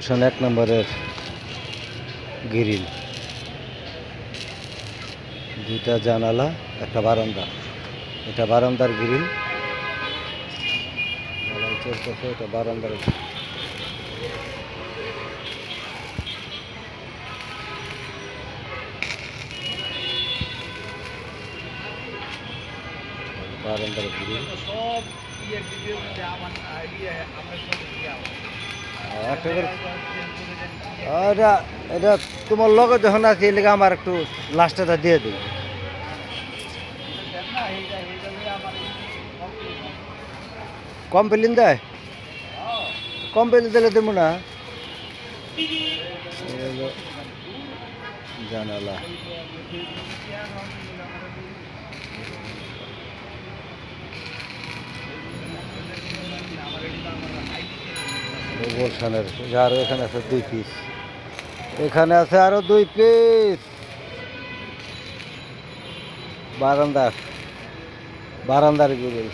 গুলশান 1 নম্বরের গ্রিল, 2টা জানালা, একটা বারান্দা। এটা বারান্দার গ্রিল, ঢালাই চলতেছে। এটা বারান্দার বারান্দার গ্রিল। একটা করে এটা এটা তোমার লগে যখন আছে এই লেগে আমার একটু লাস্টটা দিয়ে দিই। কমপ্লেন দেয়, কমপ্লেন দিলে দেবো না। জানালা গুলশানের। আরো এখানে আছে 2 পিস, এখানে আছে আরো 2 পিস। বারান্দার বারান্দার গ্রিল।